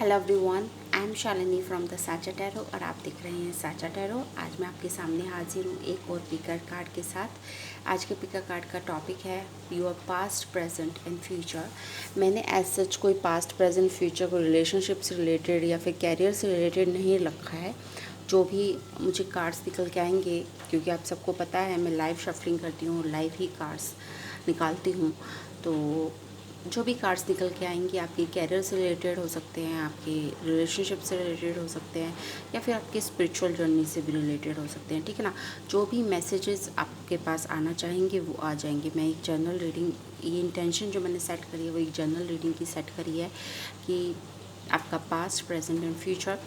Hello everyone, I am Shalini from the साचा tarot और आप देख रहे हैं साचा टैरो। आज मैं आपके सामने हाजिर हूँ एक और पिकर कार्ड के साथ। आज के पिकर कार्ड का टॉपिक है your past, present and future. मैंने एज सच कोई पास्ट, प्रेजेंट, फ्यूचर को रिलेशनशिप से रिलेटेड या फिर कैरियर से रिलेटेड नहीं रखा है। जो भी मुझे कार्ड्स निकल के आएंगे, क्योंकि आप सबको पता है मैं लाइव शफलिंग करती हूँ, लाइव ही कार्ड्स निकालती हूँ, तो जो भी कार्ड्स निकल के आएंगे आपके कैरियर से रिलेटेड हो सकते हैं, आपके रिलेशनशिप से रिलेटेड हो सकते हैं, या फिर आपके स्पिरिचुअल जर्नी से भी रिलेटेड हो सकते हैं। ठीक है ना। जो भी मैसेजेस आपके पास आना चाहेंगे वो आ जाएंगे। मैं एक जनरल रीडिंग, ये इंटेंशन जो मैंने सेट करी है वो एक जनरल रीडिंग की सेट करी है कि आपका पास्ट, प्रेजेंट एंड फ्यूचर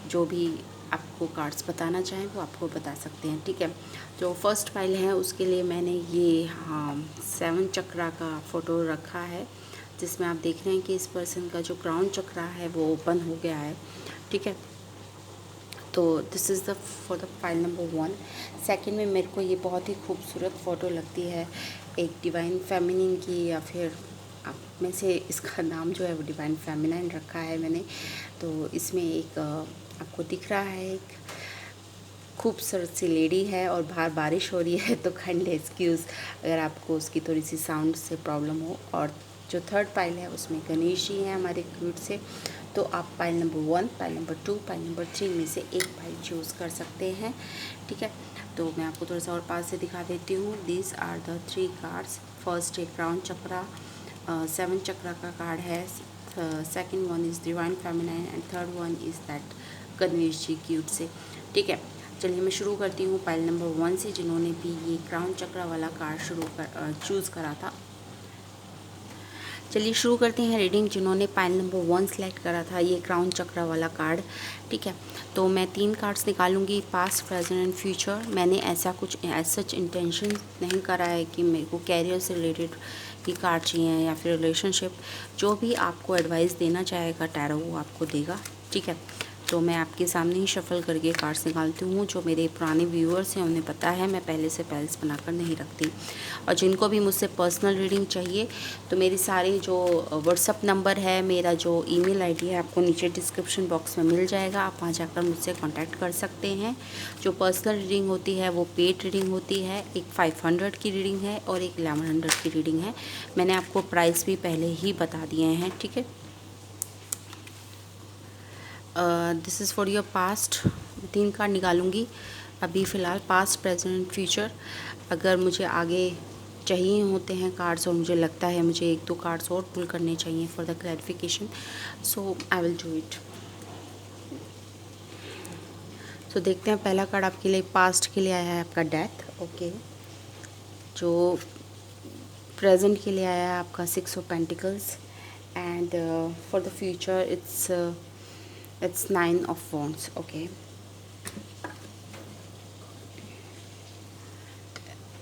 जो भी आपको कार्ड्स बताना चाहें वो आपको बता सकते हैं। ठीक है। जो फर्स्ट फाइल है उसके लिए मैंने ये 7 चक्रा का फ़ोटो रखा है, जिसमें आप देख रहे हैं कि इस पर्सन का जो क्राउन चक्रा है वो ओपन हो गया है। ठीक है। तो this is the for the file number 1। Second में मेरे को ये बहुत ही खूबसूरत फ़ोटो लगती है, एक डिवाइन फेमिनिन की, या फिर आप में से इसका नाम जो है वो डिवाइन फेमिनिन रखा है मैंने। तो इसमें एक आपको दिख रहा है एक खूबसूरत सी लेडी है और बाहर बारिश हो रही है, तो काइंडली एक्सक्यूज़ अगर आपको उसकी थोड़ी सी साउंड से प्रॉब्लम हो। और जो थर्ड पाइल है उसमें गणेश जी हैं हमारे क्यूट से। तो आप pile number 1, pile number 2, pile number 3 में से एक पाइल चूज़ कर सकते हैं। ठीक है। तो मैं आपको थोड़ा सा और पास से दिखा देती हूँ। These are the 3 cards. First एक क्राउन चक्रा, 7 चक्रा का कार्ड है। Second one is divine feminine and third one is that Ganesh ji cute से। ठीक है। चलिए मैं शुरू करती हूँ पाइल नंबर 1 से, जिन्होंने भी ये क्राउन चक्रा वाला कार्ड चूज़ करा था। चलिए शुरू करते हैं रीडिंग। जिन्होंने पाइल नंबर 1 सेलेक्ट करा था ये क्राउन चक्रा वाला कार्ड। ठीक है। तो मैं 3 कार्ड्स निकालूंगी, पास्ट, प्रेजेंट एंड फ्यूचर। मैंने ऐसा कुछ एज सच इंटेंशन नहीं करा है कि मेरे को कैरियर से रिलेटेड ही कार्ड चाहिए या फिर रिलेशनशिप। जो भी आपको एडवाइस देना चाहेगा टैरो वो आपको देगा। ठीक है। तो मैं आपके सामने ही शफल करके कार्ड्स निकालती हूँ। जो मेरे पुराने व्यूअर्स हैं उन्हें पता है मैं पहले से पैल्स बनाकर नहीं रखती। और जिनको भी मुझसे पर्सनल रीडिंग चाहिए तो मेरी सारी जो व्हाट्सअप नंबर है, मेरा जो ईमेल आईडी है आपको नीचे डिस्क्रिप्शन बॉक्स में मिल जाएगा। आप वहाँ जाकर मुझसे कांटेक्ट कर सकते हैं। जो पर्सनल रीडिंग होती है वो पेड रीडिंग होती है। एक 500 की रीडिंग है और एक 1100 की रीडिंग है। मैंने आपको प्राइस भी पहले ही बता दिए हैं। ठीक है। This is for your past. 3 card निकालूंगी अभी फ़िलहाल, पास्ट, प्रेजेंट, फ्यूचर। अगर मुझे आगे चाहिए होते हैं कार्ड्स और मुझे लगता है मुझे 1-2 कार्ड्स और पुल करने चाहिए for the clarification, so I will do it. So देखते हैं पहला कार्ड आपके लिए पास्ट के लिए आया है आपका डेथ। ओके। जो प्रेजेंट के लिए आया है आपका 6 of pentacles and for the future it's 9 of wands. Okay,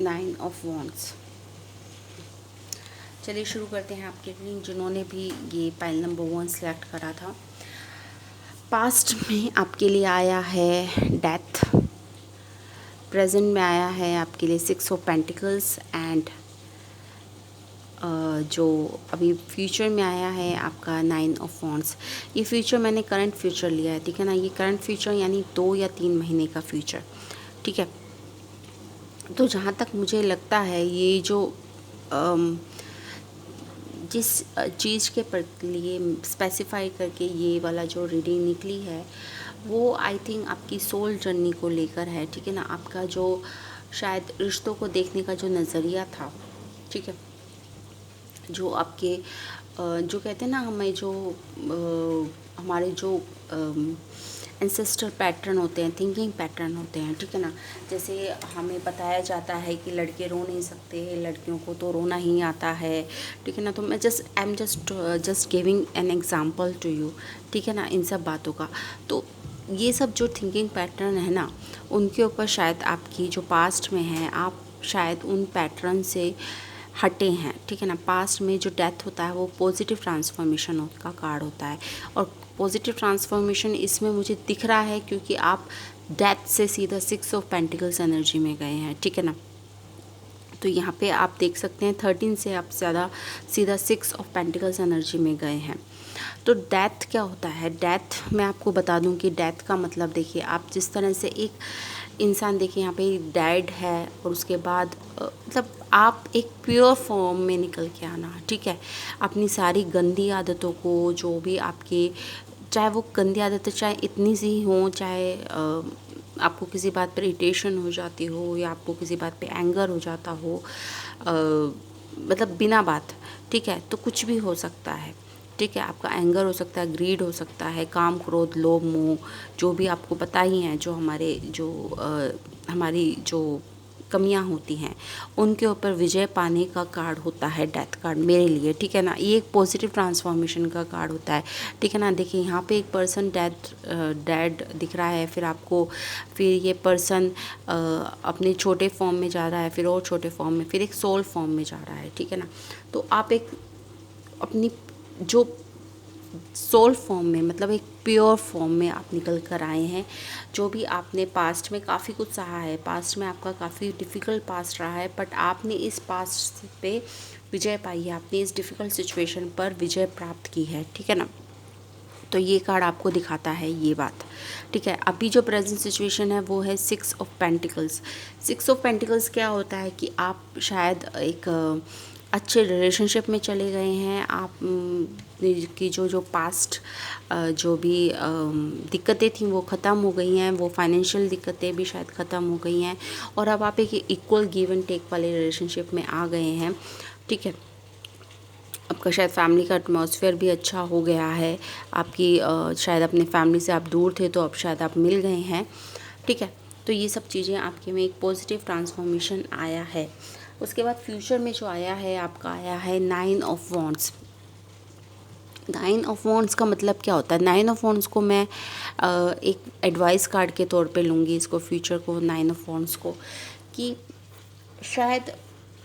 9 of wands। चलिए शुरू करते हैं आपके रीडिंग। जिन्होंने भी ये पाइल नंबर 1 सेलेक्ट करा था, पास्ट में आपके लिए आया है डेथ, प्रेजेंट में आया है आपके लिए 6 ऑफ पेंटिकल्स एंड जो अभी फ्यूचर में आया है आपका 9 ऑफ वॉन्ड्स। ये फ्यूचर मैंने करंट फ्यूचर लिया है। ठीक है ना। ये करंट फ्यूचर यानी 2 या 3 महीने का फ्यूचर। ठीक है। तो जहाँ तक मुझे लगता है ये जो जिस चीज़ के लिए स्पेसिफाई करके ये वाला जो रीडिंग निकली है वो आई थिंक आपकी सोल जर्नी को लेकर है। ठीक है ना। आपका जो शायद रिश्तों को देखने का जो नज़रिया था, ठीक है, जो आपके जो कहते हैं ना हमें जो हमारे जो एंसेस्टर पैटर्न होते हैं, थिंकिंग पैटर्न होते हैं। ठीक है ना। जैसे हमें बताया जाता है कि लड़के रो नहीं सकते, लड़कियों को तो रोना ही आता है। ठीक है ना। तो मैं I am just giving an example to you. ठीक है ना। इन सब बातों का तो ये सब जो थिंकिंग पैटर्न है ना, उनके ऊपर शायद आपकी जो पास्ट में है आप शायद उन पैटर्न से हटे हैं। ठीक है ना। पास्ट में जो डेथ होता है वो पॉजिटिव ट्रांसफॉर्मेशन का कार्ड होता है और पॉजिटिव ट्रांसफॉर्मेशन इसमें मुझे दिख रहा है क्योंकि आप डेथ से सीधा 6 ऑफ पेंटिकल्स एनर्जी में गए हैं। ठीक है ना। तो यहाँ पे आप देख सकते हैं 13 से आप ज़्यादा सीधा 6 ऑफ पेंटिकल्स एनर्जी में गए हैं। तो डेथ क्या होता है? डेथ मैं आपको बता दूं कि डेथ का मतलब देखिए, आप जिस तरह से एक इंसान देखिए यहाँ पे डेड है और उसके बाद मतलब आप एक प्योर फॉर्म में निकल के आना, ठीक है। अपनी सारी गंदी आदतों को, जो भी आपके, चाहे वो गंदी आदतें चाहे इतनी सी ही हों, चाहे आपको किसी बात पर इरिटेशन हो जाती हो या आपको किसी बात पे एंगर हो जाता हो, मतलब बिना बात, ठीक है, तो कुछ भी हो सकता है, ठीक है। आपका एंगर हो सकता है, ग्रीड हो सकता है, काम, क्रोध, लोभ, मोह, जो भी आपको पता ही है, जो हमारी जो कमियां होती हैं, उनके ऊपर विजय पाने का कार्ड होता है डेथ कार्ड मेरे लिए, ठीक है ना। ये एक पॉजिटिव ट्रांसफॉर्मेशन का कार्ड होता है, ठीक है ना। देखिए यहाँ पे एक पर्सन डेड दिख रहा है, फिर आपको फिर ये पर्सन अपने छोटे फॉर्म में जा रहा है, फिर और छोटे फॉर्म में, फिर एक सोल फॉर्म में जा रहा है, ठीक है ना। तो आप एक अपनी जो सोल फॉर्म में, मतलब एक प्योर फॉर्म में आप निकल कर आए हैं। जो भी आपने पास्ट में काफ़ी कुछ सहा है, पास्ट में आपका काफ़ी डिफ़िकल्ट पास्ट रहा है, बट आपने इस पास्ट पे विजय पाई है, आपने इस डिफ़िकल्ट सिचुएशन पर विजय प्राप्त की है, ठीक है ना। तो ये कार्ड आपको दिखाता है ये बात, ठीक है। अभी जो प्रेजेंट सिचुएशन है वो है 6 ऑफ पेंटिकल्स। 6 ऑफ पेंटिकल्स क्या होता है कि आप शायद एक अच्छे रिलेशनशिप में चले गए हैं। आप की जो पास्ट जो भी दिक्कतें थी वो ख़त्म हो गई हैं, वो फाइनेंशियल दिक्कतें भी शायद ख़त्म हो गई हैं, और अब आप एक इक्वल गिव एंड टेक वाले रिलेशनशिप में आ गए हैं, ठीक है। आपका शायद फैमिली का एटमॉस्फेयर भी अच्छा हो गया है, आपकी शायद अपने फैमिली से आप दूर थे तो अब शायद आप मिल गए हैं, ठीक है। तो ये सब चीज़ें आपके में एक पॉजिटिव ट्रांसफॉर्मेशन आया है। उसके बाद फ्यूचर में जो आया है आपका, आया है 9 ऑफ वॉन्ड्स। 9 ऑफ वॉन्ड्स का मतलब क्या होता है? 9 ऑफ वॉन्ड्स को मैं एक एडवाइस कार्ड के तौर पे लूँगी इसको, फ्यूचर को, 9 ऑफ वॉन्ड्स को, कि शायद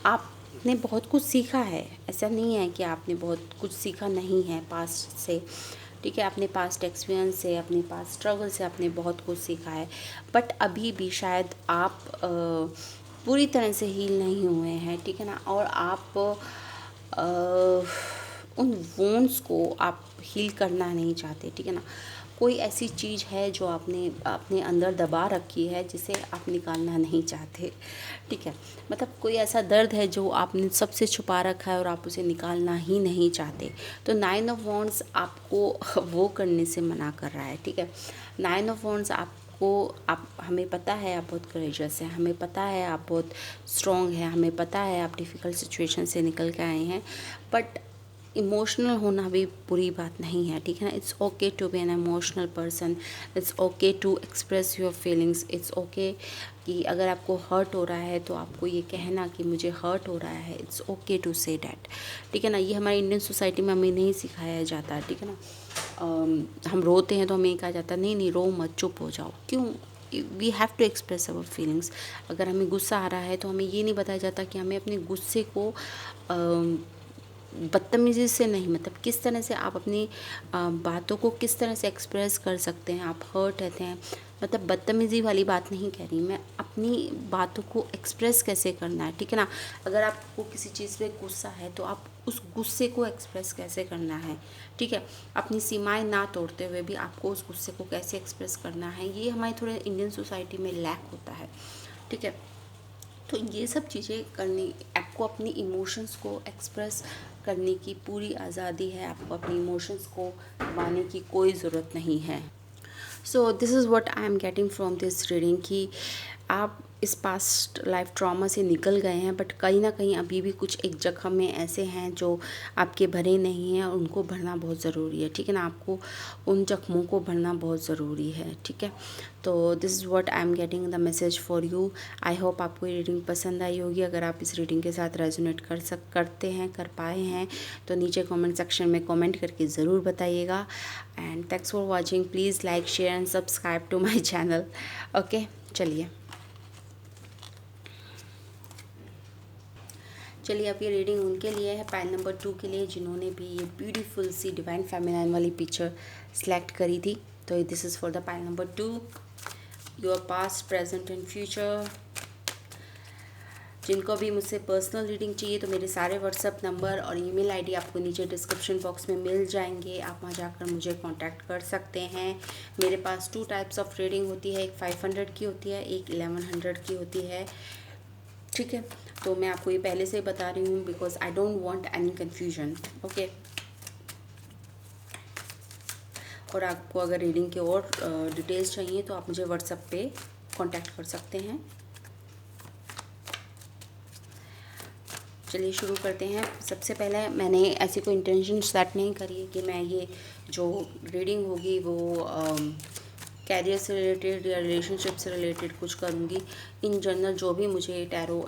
आपने बहुत कुछ सीखा है। ऐसा नहीं है कि आपने बहुत कुछ सीखा नहीं है पास्ट से, ठीक है। अपने पास्ट एक्सपीरियंस से, अपने पास्ट स्ट्रगल से आपने बहुत कुछ सीखा है, बट अभी भी शायद आप पूरी तरह से हील नहीं हुए हैं, ठीक है ना। और आप उन वोन्स को आप हील करना नहीं चाहते, ठीक है ना। कोई ऐसी चीज़ है जो आपने अपने अंदर दबा रखी है जिसे आप निकालना नहीं चाहते, ठीक है। मतलब कोई ऐसा दर्द है जो आपने सबसे छुपा रखा है और आप उसे निकालना ही नहीं चाहते। तो 9 ऑफ वॉन्ड्स आपको वो करने से मना कर रहा है, ठीक है। 9 ऑफ वॉन्ड्स हमें पता है आप बहुत करेजियस हैं, हमें पता है आप बहुत स्ट्रॉन्ग हैं, हमें पता है आप डिफ़िकल्ट सिचुएशन से निकल के आए हैं, बट इमोशनल होना भी बुरी बात नहीं है, ठीक है ना। It's okay to be an emotional person, it's okay to express your feelings, it's okay कि अगर आपको हर्ट हो रहा है तो आपको ये कहना कि मुझे हर्ट हो रहा है, it's okay to say that, ठीक है ना। ये हमारी इंडियन सोसाइटी में हमें नहीं सिखाया जाता, ठीक है ना। हम रोते हैं तो हमें कहा जाता है नहीं नहीं रो मत, चुप हो जाओ। क्यों? We have to express our feelings. अगर हमें गुस्सा आ रहा है तो हमें ये नहीं बताया जाता कि हमें अपने गुस्से को बदतमीज़ी से नहीं, मतलब किस तरह से आप अपनी बातों को किस तरह से एक्सप्रेस कर सकते हैं। आप हर्ट रहते हैं, मतलब बदतमीज़ी वाली बात नहीं कह रही मैं, अपनी बातों को एक्सप्रेस कैसे करना है, ठीक है ना। अगर आपको किसी चीज़ पे गुस्सा है तो आप उस गुस्से को एक्सप्रेस कैसे करना है, ठीक है। अपनी सीमाएं ना तोड़ते हुए भी आपको उस गुस्से को कैसे एक्सप्रेस करना है, ये हमारी थोड़े इंडियन सोसाइटी में लैक होता है, ठीक है। तो ये सब चीज़ें करनी, आपको अपनी इमोशंस को एक्सप्रेस करने की पूरी आज़ादी है, आपको अपनी इमोशंस को दबाने की कोई ज़रूरत नहीं है। So this is what I am getting from this reading कि आप इस पास्ट लाइफ ट्रॉमा से निकल गए हैं, बट कहीं ना कहीं अभी भी कुछ एक जख्म में ऐसे हैं जो आपके भरे नहीं हैं और उनको भरना बहुत ज़रूरी है, ठीक है ना। आपको उन जख्मों को भरना बहुत ज़रूरी है, ठीक है। तो this is what I am getting the message for you. I hope आपको ये रीडिंग पसंद आई होगी। अगर आप इस रीडिंग के साथ रेजोनेट कर पाए हैं तो नीचे कमेंट सेक्शन में कमेंट करके ज़रूर बताइएगा। And thanks for watching. Please like, share and subscribe to my channel. Okay, चलिए अब ये रीडिंग उनके लिए है, पाइल नंबर 2 के लिए, जिन्होंने भी ये ब्यूटीफुल सी डिवाइन फेमिनाइन वाली पिक्चर सेलेक्ट करी थी। तो this is for the pile number 2, your past, present and future. जिनको भी मुझसे पर्सनल रीडिंग चाहिए तो मेरे सारे व्हाट्सअप नंबर और ईमेल आईडी आपको नीचे डिस्क्रिप्शन बॉक्स में मिल जाएंगे, आप वहाँ जाकर मुझे कांटेक्ट कर सकते हैं। मेरे पास 2 टाइप्स ऑफ रीडिंग होती है, एक 500 की होती है, एक 1100 की होती है, ठीक है। तो मैं आपको ये पहले से ही बता रही हूँ because I don't want any confusion, okay. और आपको अगर रीडिंग के और डिटेल्स चाहिए तो आप मुझे व्हाट्सएप पे कांटेक्ट कर सकते हैं। चलिए शुरू करते हैं। सबसे पहले मैंने ऐसी कोई इंटेंशन सेट नहीं करी है कि मैं ये जो रीडिंग होगी वो कैरियर से रिलेटेड या रिलेशनशिप से रिलेटेड कुछ करूँगी। इन जनरल जो भी मुझे टैरो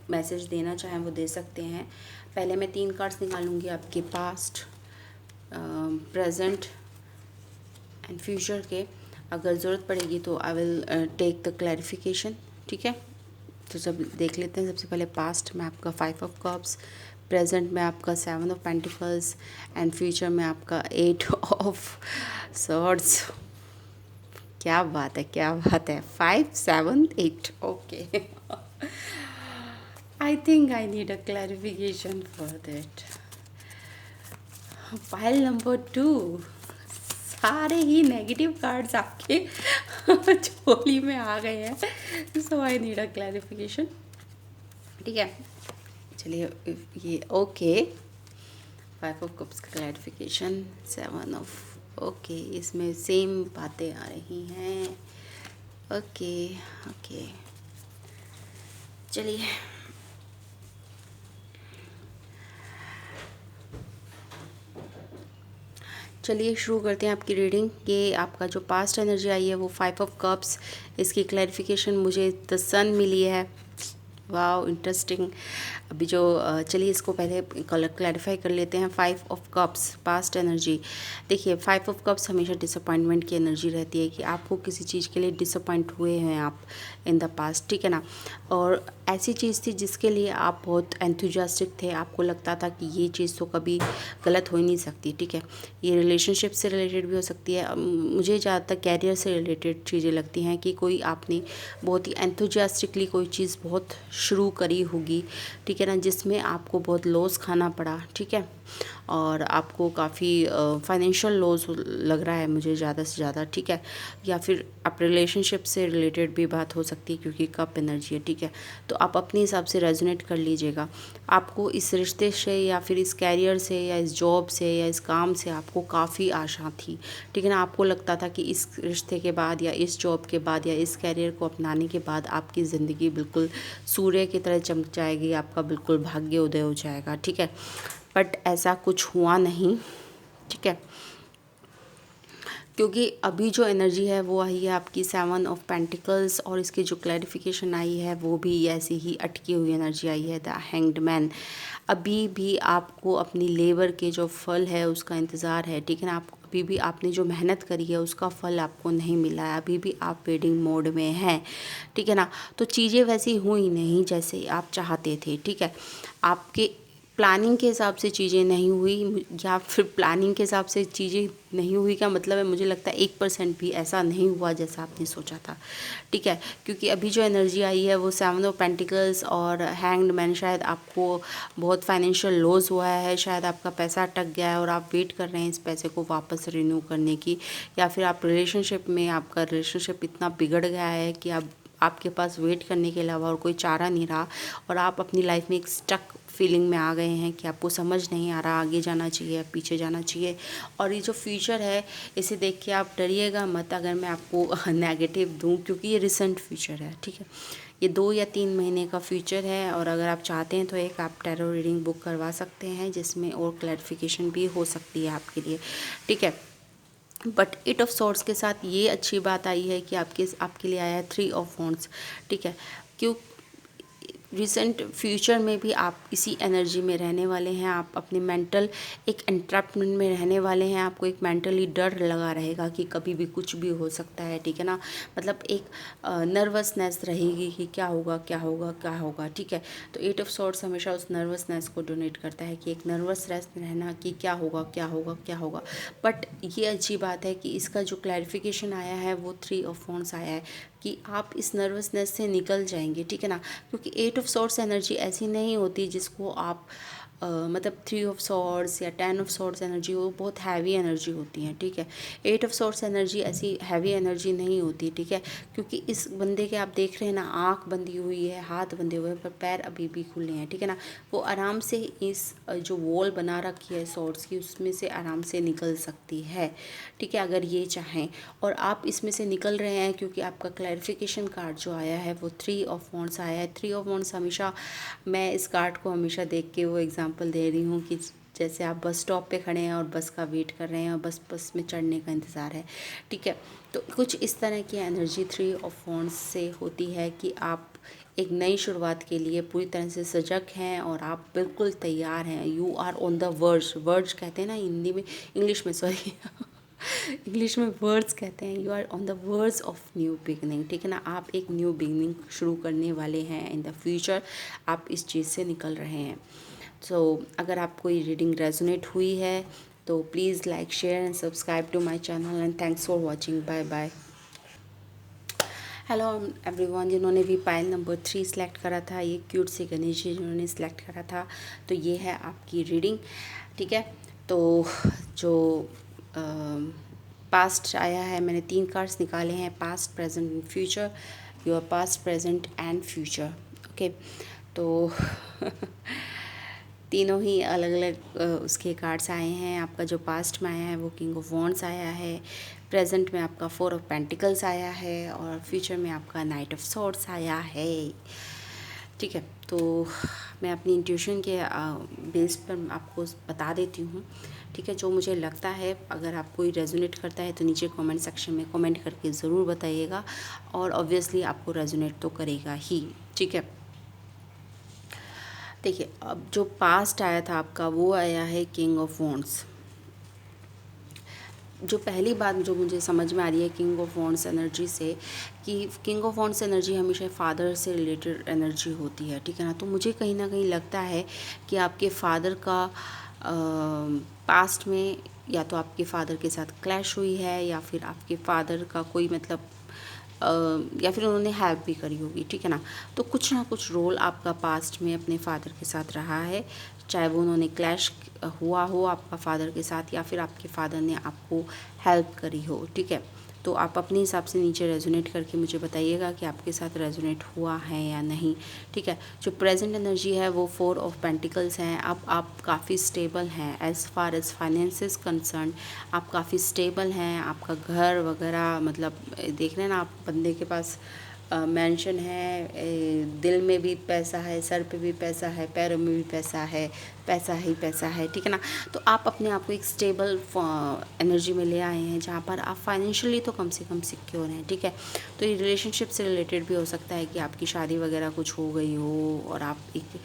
मैसेज देना चाहें वो दे सकते हैं। पहले मैं 3 कार्ड्स निकालूंगी आपके पास्ट, प्रेजेंट एंड फ्यूचर के। अगर ज़रूरत पड़ेगी तो I will take the clarification, ठीक है। तो सब देख लेते हैं। सबसे पहले पास्ट में आपका 5 ऑफ कप्स, प्रेजेंट में आपका 7 ऑफ पेंटिकल्स एंड फ्यूचर में आपका 8 ऑफ सॉर्ड्स। क्या बात है, क्या बात है। 5, 7, 8, okay. I think I need a clarification for that. Pile number 2, सारे ही नेगेटिव कार्ड्स आपके झोली में आ गए हैं, सो आई नीड अ क्लैरिफिकेशन, ठीक है। चलिए ये ओके, 5 ऑफ कप्स का क्लैरिफिकेशन, 7 ऑफ, ओके, इसमें सेम बातें आ रही हैं, ओके ओके। चलिए चलिए शुरू करते हैं आपकी रीडिंग। कि आपका जो पास्ट एनर्जी आई है वो 5 ऑफ कप्स, इसकी क्लैरिफिकेशन मुझे द सन मिली है। Wow, interesting. अभी जो चलिए इसको पहले कलर क्लैरिफाई कर लेते हैं। 5 ऑफ कप्स पास्ट एनर्जी। देखिए 5 ऑफ कप्स हमेशा डिसअपॉइंटमेंट की एनर्जी रहती है कि आपको किसी चीज़ के लिए डिसअपॉइंट हुए हैं आप इन द पास्ट, ठीक है ना। और ऐसी चीज़ थी जिसके लिए आप बहुत एंथुजियास्टिक थे, आपको लगता था कि ये चीज़ तो कभी गलत हो ही नहीं सकती, ठीक है। ये रिलेशनशिप से रिलेटेड भी हो सकती है। मुझे ज़्यादातर कैरियर से रिलेटेड चीज़ें लगती हैं कि कोई आपने बहुत ही एंथुजियास्टिकली कोई चीज़ बहुत शुरू करी होगी, ठीक है ना, जिसमें आपको बहुत लॉस खाना पड़ा, ठीक है। और आपको काफ़ी फाइनेंशियल लॉस लग रहा है मुझे ज़्यादा से ज़्यादा, ठीक है। या फिर आप रिलेशनशिप से रिलेटेड भी बात हो सकती है क्योंकि कप एनर्जी है, ठीक है। तो आप अपने हिसाब से रेजोनेट कर लीजिएगा। आपको इस रिश्ते से या फिर इस कैरियर से या इस जॉब से या इस काम से आपको काफ़ी आशा थी, ठीक है ना। आपको लगता था कि इस रिश्ते के बाद या इस जॉब के बाद या इस कैरियर को अपनाने के बाद आपकी ज़िंदगी बिल्कुल सूर्य की तरह चमक जाएगी, आपका बिल्कुल भाग्य उदय हो जाएगा, ठीक है। बट ऐसा कुछ हुआ नहीं, ठीक है। क्योंकि अभी जो एनर्जी है वो आई है आपकी 7 ऑफ पेंटिकल्स, और इसकी जो क्लैरिफिकेशन आई है वो भी ऐसी ही अटकी हुई एनर्जी आई है, द हैंग्ड मैन। अभी भी आपको अपनी लेबर के जो फल है उसका इंतज़ार है, ठीक है ना। आप अभी भी आपने जो मेहनत करी है उसका फल आपको नहीं मिला है, अभी भी आप वेटिंग मोड में हैं, ठीक है ना। तो चीज़ें वैसी हुई नहीं जैसे आप चाहते थे, ठीक है। आपके प्लानिंग के हिसाब से चीज़ें नहीं हुई, या फिर प्लानिंग के हिसाब से चीज़ें नहीं हुई का मतलब है, मुझे लगता है 1% भी ऐसा नहीं हुआ जैसा आपने सोचा था, ठीक है। क्योंकि अभी जो एनर्जी आई है वो 7 ऑफ पेंटिकल्स और हैंग्ड मैन। शायद आपको बहुत फाइनेंशियल लॉस हुआ है, शायद आपका पैसा अटक गया है और आप वेट कर रहे हैं इस पैसे को वापस रिन्यू करने की, या फिर आप रिलेशनशिप में, आपका रिलेशनशिप इतना बिगड़ गया है कि आपके पास वेट करने के अलावा और कोई चारा नहीं रहा, और आप अपनी लाइफ में एक स्टक फीलिंग में आ गए हैं कि आपको समझ नहीं आ रहा आगे जाना चाहिए या पीछे जाना चाहिए। और ये जो फ्यूचर है इसे देख के आप डरिएगा मत अगर मैं आपको नेगेटिव दूं, क्योंकि ये रिसेंट फ्यूचर है, ठीक है। ये 2 या 3 महीने का फ्यूचर है, और अगर आप चाहते हैं तो एक आप टैरो रीडिंग बुक करवा सकते हैं जिसमें और क्लैरिफिकेशन भी हो सकती है आपके लिए, ठीक है। बट 8 ऑफ सॉर्ड्स के साथ ये अच्छी बात आई है कि आपके लिए आया है 3 ऑफ वॉन्ड्स, ठीक है। क्यों रिसेंट फ्यूचर में भी आप इसी एनर्जी में रहने वाले हैं, आप अपने मेंटल एक एंट्रैपमेंट में रहने वाले हैं। आपको एक मेंटली डर लगा रहेगा कि कभी भी कुछ भी हो सकता है, ठीक है ना। मतलब एक नर्वसनेस रहेगी कि क्या होगा क्या होगा क्या होगा, ठीक है। तो 8 ऑफ सॉर्ड्स हमेशा उस नर्वसनेस को डोनेट करता है कि एक नर्वस रहना कि क्या होगा क्या होगा क्या होगा। बट ये अच्छी बात है कि इसका जो क्लैरिफिकेशन आया है वो 3 ऑफ वॉन्ड्स आया है, कि आप इस नर्वसनेस से निकल जाएंगे, ठीक है ना। क्योंकि 8 ऑफ सॉर्ड्स एनर्जी ऐसी नहीं होती जिसको आप मतलब 3 ऑफ सॉर्ड्स या 10 ऑफ सॉर्ड्स एनर्जी, वो बहुत हैवी एनर्जी होती है, ठीक है। 8 ऑफ सॉर्ड्स एनर्जी ऐसी हैवी एनर्जी नहीं होती, ठीक है। क्योंकि इस बंदे के आप देख रहे हैं ना, आँख बंधी हुई है, हाथ बंधे हुए हैं, पर पैर अभी भी खुले हैं, ठीक है ना। वो आराम से इस जो वॉल बना रखी है सॉर्ड्स की, उसमें से आराम से निकल सकती है, ठीक है, अगर ये चाहें। और आप इसमें से निकल रहे हैं क्योंकि आपका क्लैरिफिकेशन कार्ड जो आया है वो 3 ऑफ वॉन्ड्स आया है। 3 ऑफ वॉन्ड्स हमेशा, मैं इस कार्ड को हमेशा देख के वो एग्जांपल दे रही हूँ कि जैसे आप बस स्टॉप पे खड़े हैं और बस का वेट कर रहे हैं और बस में चढ़ने का इंतज़ार है, ठीक है। तो कुछ इस तरह की एनर्जी 3 ऑफ वॉन्ड्स से होती है कि आप एक नई शुरुआत के लिए पूरी तरह से सजग हैं और आप बिल्कुल तैयार हैं। You are on the verge, verge कहते हैं ना हिंदी में, इंग्लिश में सॉरी इंग्लिश में वर्ड्स कहते हैं। You are on the words of new beginning, ठीक है ना। आप एक न्यू बिगनिंग शुरू करने वाले हैं इन द फ्यूचर, आप इस चीज़ से निकल रहे हैं। सो अगर आपको ये रीडिंग रेजोनेट हुई है तो please like, share and subscribe to my channel and thanks for watching. Bye bye. Hello everyone, जिन्होंने भी पाइल नंबर 3 सेलेक्ट करा था, ये क्यूट सी गणेश जी जिन्होंने सेलेक्ट करा था, तो ये है आपकी रीडिंग, ठीक है। तो जो पास्ट आया है, मैंने 3 कार्ड्स निकाले हैं, past, present and future, your past, present and future, okay. तो तीनों ही अलग अलग उसके कार्ड्स आए हैं। आपका जो पास्ट में आया है वो किंग ऑफ वॉन्ड्स आया है, प्रेजेंट में आपका 4 ऑफ पेंटिकल्स आया है और फ्यूचर में आपका नाइट ऑफ सॉर्ड्स आया है, ठीक है। तो मैं अपनी इंट्यूशन के बेस पर आपको बता देती हूँ, ठीक है, जो मुझे लगता है। अगर आपको ये रेजोनेट करता है तो नीचे कमेंट सेक्शन में कमेंट करके ज़रूर बताइएगा, और ऑब्वियसली आपको रेजोनेट तो करेगा ही, ठीक है। देखिए, अब जो पास्ट आया था आपका वो आया है किंग ऑफ वॉन्ड्स। जो पहली बात जो मुझे समझ में आ रही है किंग ऑफ वॉन्ड्स एनर्जी से, कि किंग ऑफ वॉन्ड्स एनर्जी हमेशा फादर से रिलेटेड एनर्जी होती है, ठीक है ना। तो मुझे कहीं ना कहीं लगता है कि आपके फादर का पास्ट में या तो आपके फादर के साथ क्लैश हुई है, या फिर आपके फादर का कोई मतलब या फिर उन्होंने हेल्प भी करी होगी, ठीक है ना। तो कुछ ना कुछ रोल आपका पास्ट में अपने फादर के साथ रहा है, चाहे वो उन्होंने क्लैश हुआ हो आपका फादर के साथ, या फिर आपके फादर ने आपको हेल्प करी हो, ठीक है। तो आप अपने हिसाब से नीचे रेजोनेट करके मुझे बताइएगा कि आपके साथ रेजोनेट हुआ है या नहीं, ठीक है। जो प्रेजेंट एनर्जी है वो 4 ऑफ पेंटिकल्स हैं। अब आप काफ़ी स्टेबल हैं as far as finances concern, आप काफ़ी स्टेबल हैं। आपका घर वगैरह मतलब देख रहे हैं ना, आप बंदे के पास मेंशन है, दिल में भी पैसा है, सर पे भी पैसा है, पैरों में भी पैसा है, पैसा ही पैसा है, ठीक है ना। तो आप अपने आप को एक स्टेबल एनर्जी में ले आए हैं जहाँ पर आप फाइनेंशियली तो कम से कम सिक्योर हैं, ठीक है। तो ये रिलेशनशिप से रिलेटेड भी हो सकता है कि आपकी शादी वगैरह कुछ हो गई हो और आप एक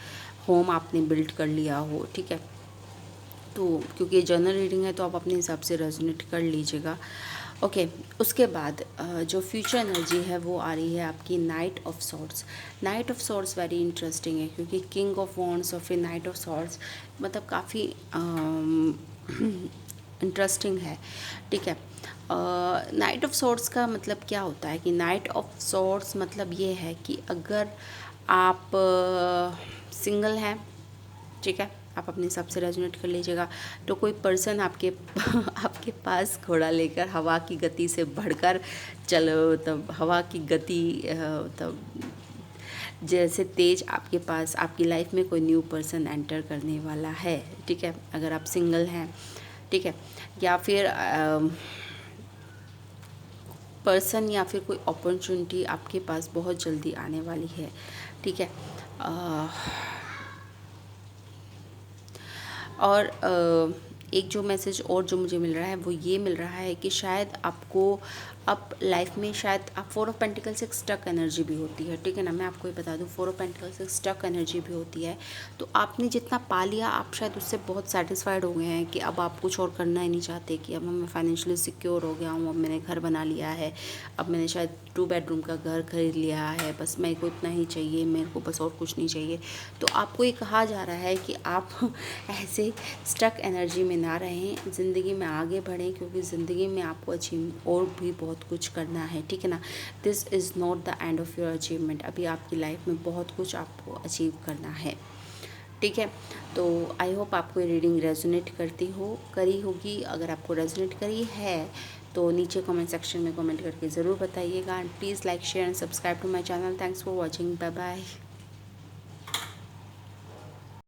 होम आपने बिल्ड कर लिया हो, ठीक है। तो क्योंकि ये जनरल रीडिंग है तो आप अपने हिसाब से रेजोनेट कर लीजिएगा, ओके। उसके बाद जो फ्यूचर एनर्जी है वो आ रही है आपकी night of swords. Night of swords very interesting है क्योंकि किंग ऑफ वॉन्ड्स और फिर नाइट ऑफ सॉर्ड्स मतलब काफ़ी इंटरेस्टिंग है, ठीक है। नाइट ऑफ सॉर्ड्स का मतलब क्या होता है कि नाइट ऑफ सॉर्ड्स मतलब ये है कि अगर आप सिंगल हैं, ठीक है, आप अपने हिसाब से रेजोनेट कर लीजिएगा, तो कोई पर्सन आपके आपके पास घोड़ा लेकर हवा की गति से बढ़कर चलो, तब हवा की गति तब जैसे तेज आपके पास आपकी लाइफ में कोई न्यू पर्सन एंटर करने वाला है, ठीक है, अगर आप सिंगल हैं, ठीक है। या फिर पर्सन या फिर कोई अपॉर्चुनिटी आपके पास बहुत जल्दी आने वाली है, ठीक है। और एक जो मैसेज और जो मुझे मिल रहा है वो ये मिल रहा है कि शायद आपको अब लाइफ में शायद आप 4 ऑफ पेंटिकल से एक स्टक एनर्जी भी होती है, ठीक है ना। मैं आपको ये बता दूँ 4 ऑफ पेंटिकल से स्टक एनर्जी भी होती है। तो आपने जितना पा लिया आप शायद उससे बहुत सेटिस्फाइड हो गए हैं कि अब आप कुछ और करना ही नहीं चाहते, कि अब मैं फाइनेंशियली सिक्योर हो गया हूँ, अब मैंने घर बना लिया है, अब मैंने शायद 2 बेडरूम का घर खरीद लिया है, बस मेरे को इतना ही चाहिए, मेरे को बस और कुछ नहीं चाहिए। तो आपको ये कहा जा रहा है कि आप ऐसे स्टक एनर्जी में ना रहें, ज़िंदगी में आगे बढ़ें, क्योंकि ज़िंदगी में आपको अचीव और भी बहुत बहुत कुछ करना है, ठीक है ना। This is not the end of your achievement. अभी आपकी लाइफ में बहुत कुछ आपको अचीव करना है, ठीक है। तो आई होप आपको ये रीडिंग रेजोनेट करी होगी। अगर आपको रेजोनेट करी है तो नीचे कमेंट सेक्शन में कमेंट करके ज़रूर बताइएगा। And please like share and subscribe to my channel. Thanks for watching. Bye bye.